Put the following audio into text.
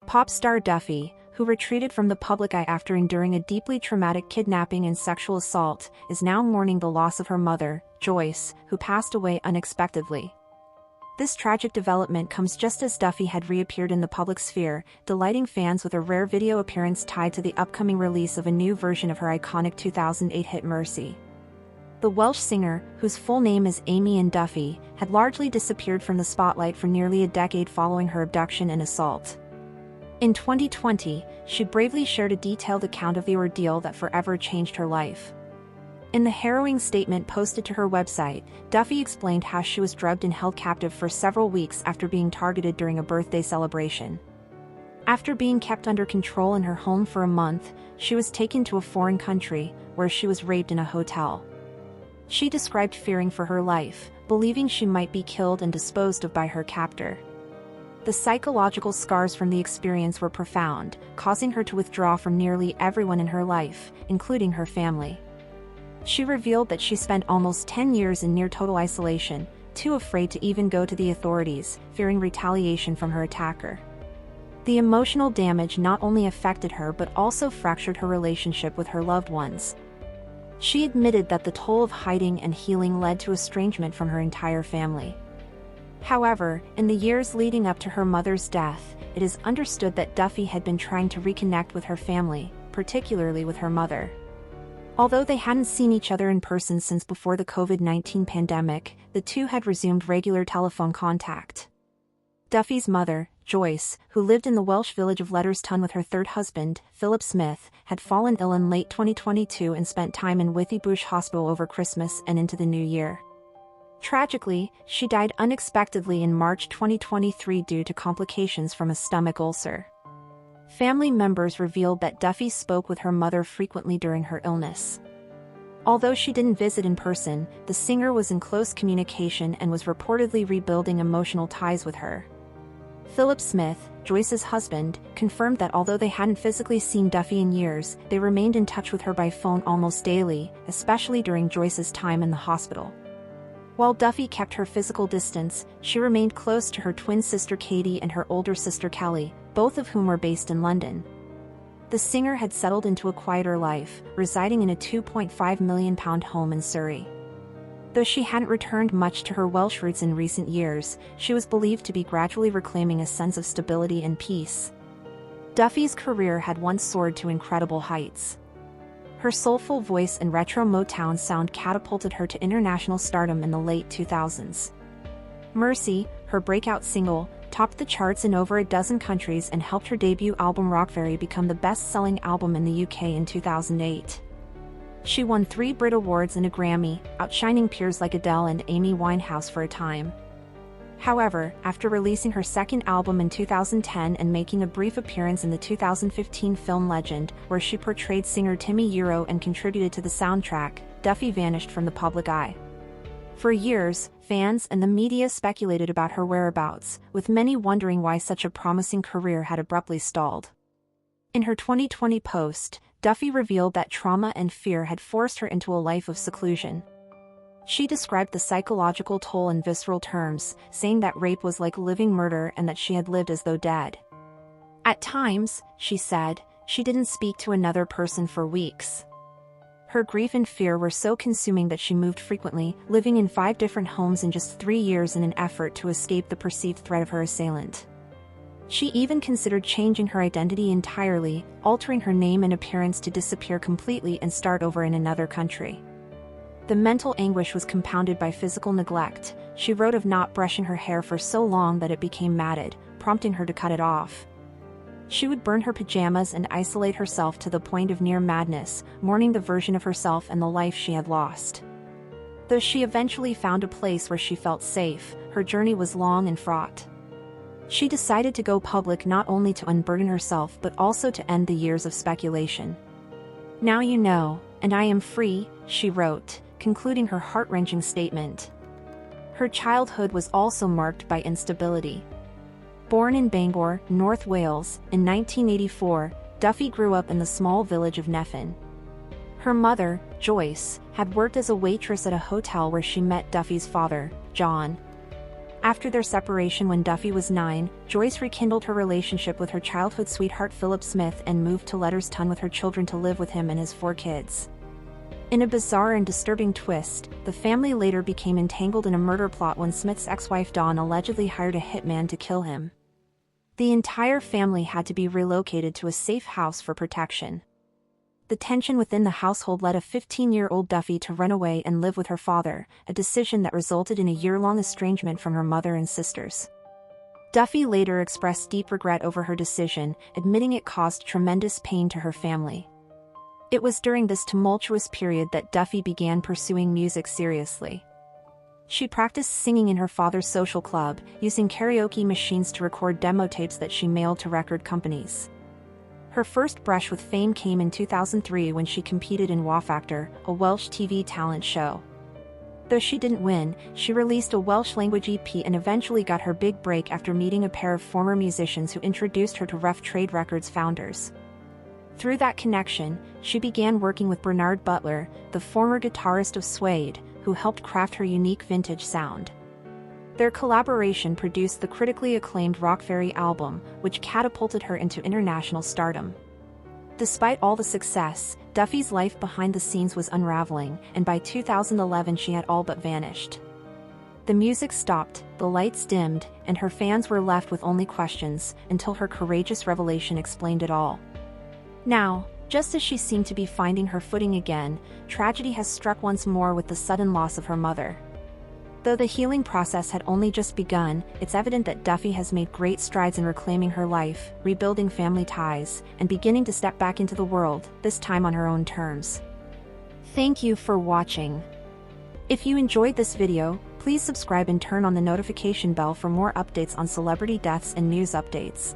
Pop star Duffy, who retreated from the public eye after enduring a deeply traumatic kidnapping and sexual assault, is now mourning the loss of her mother, Joyce, who passed away unexpectedly. This tragic development comes just as Duffy had reappeared in the public sphere, delighting fans with a rare video appearance tied to the upcoming release of a new version of her iconic 2008 hit Mercy. The Welsh singer, whose full name is Aimee and Duffy, had largely disappeared from the spotlight for nearly a decade following her abduction and assault. In 2020, she bravely shared a detailed account of the ordeal that forever changed her life. In the harrowing statement posted to her website, Duffy explained how she was drugged and held captive for several weeks after being targeted during a birthday celebration. After being kept under control in her home for a month, she was taken to a foreign country, where she was raped in a hotel. She described fearing for her life, believing she might be killed and disposed of by her captor. The psychological scars from the experience were profound, causing her to withdraw from nearly everyone in her life, including her family. She revealed that she spent almost 10 years in near-total isolation, too afraid to even go to the authorities, fearing retaliation from her attacker. The emotional damage not only affected her but also fractured her relationship with her loved ones. She admitted that the toll of hiding and healing led to estrangement from her entire family. However, in the years leading up to her mother's death, it is understood that Duffy had been trying to reconnect with her family, particularly with her mother. Although they hadn't seen each other in person since before the COVID-19 pandemic, the two had resumed regular telephone contact. Duffy's mother, Joyce, who lived in the Welsh village of Letterston with her third husband, Philip Smith, had fallen ill in late 2022 and spent time in Withybush Hospital over Christmas and into the new year. Tragically, she died unexpectedly in March 2023 due to complications from a stomach ulcer. Family members revealed that Duffy spoke with her mother frequently during her illness. Although she didn't visit in person, the singer was in close communication and was reportedly rebuilding emotional ties with her. Philip Smith, Joyce's husband, confirmed that although they hadn't physically seen Duffy in years, they remained in touch with her by phone almost daily, especially during Joyce's time in the hospital. While Duffy kept her physical distance, she remained close to her twin sister Katie and her older sister Kelly, both of whom were based in London. The singer had settled into a quieter life, residing in a £2.5 million home in Surrey. Though she hadn't returned much to her Welsh roots in recent years, she was believed to be gradually reclaiming a sense of stability and peace. Duffy's career had once soared to incredible heights. Her soulful voice and retro Motown sound catapulted her to international stardom in the late 2000s. Mercy, her breakout single, topped the charts in over a dozen countries and helped her debut album Rockvery become the best-selling album in the UK in 2008. She won 3 Brit Awards and a Grammy, outshining peers like Adele and Amy Winehouse for a time. However, after releasing her second album in 2010 and making a brief appearance in the 2015 film Legend, where she portrayed singer Timmy Euro and contributed to the soundtrack, Duffy vanished from the public eye. For years, fans and the media speculated about her whereabouts, with many wondering why such a promising career had abruptly stalled. In her 2020 post, Duffy revealed that trauma and fear had forced her into a life of seclusion. She described the psychological toll in visceral terms, saying that rape was like living murder and that she had lived as though dead. At times, she said, she didn't speak to another person for weeks. Her grief and fear were so consuming that she moved frequently, living in 5 different homes in just 3 years in an effort to escape the perceived threat of her assailant. She even considered changing her identity entirely, altering her name and appearance to disappear completely and start over in another country. The mental anguish was compounded by physical neglect. She wrote of not brushing her hair for so long that it became matted, prompting her to cut it off. She would burn her pajamas and isolate herself to the point of near madness, mourning the version of herself and the life she had lost. Though she eventually found a place where she felt safe, her journey was long and fraught. She decided to go public not only to unburden herself but also to end the years of speculation. "Now you know, and I am free," she wrote, concluding her heart-wrenching statement. Her childhood was also marked by instability. Born in Bangor, North Wales, in 1984, Duffy grew up in the small village of Neffin. Her mother, Joyce, had worked as a waitress at a hotel where she met Duffy's father, John. After their separation when Duffy was 9, Joyce rekindled her relationship with her childhood sweetheart Philip Smith and moved to Letterston with her children to live with him and his 4 kids. In a bizarre and disturbing twist, the family later became entangled in a murder plot when Smith's ex-wife Dawn allegedly hired a hitman to kill him. The entire family had to be relocated to a safe house for protection. The tension within the household led a 15-year-old Duffy to run away and live with her father, a decision that resulted in a year-long estrangement from her mother and sisters. Duffy later expressed deep regret over her decision, admitting it caused tremendous pain to her family. It was during this tumultuous period that Duffy began pursuing music seriously. She practiced singing in her father's social club, using karaoke machines to record demo tapes that she mailed to record companies. Her first brush with fame came in 2003 when she competed in Wow Factor, a Welsh TV talent show. Though she didn't win, she released a Welsh-language EP and eventually got her big break after meeting a pair of former musicians who introduced her to Rough Trade Records founders. Through that connection, she began working with Bernard Butler, the former guitarist of Suede, who helped craft her unique vintage sound. Their collaboration produced the critically acclaimed Rock Fairy album, which catapulted her into international stardom. Despite all the success, Duffy's life behind the scenes was unraveling, and by 2011 she had all but vanished. The music stopped, the lights dimmed, and her fans were left with only questions, until her courageous revelation explained it all. Now, just as she seemed to be finding her footing again, tragedy has struck once more with the sudden loss of her mother. Though the healing process had only just begun, it's evident that Duffy has made great strides in reclaiming her life, rebuilding family ties, and beginning to step back into the world, this time on her own terms. Thank you for watching. If you enjoyed this video, please subscribe and turn on the notification bell for more updates on celebrity deaths and news updates.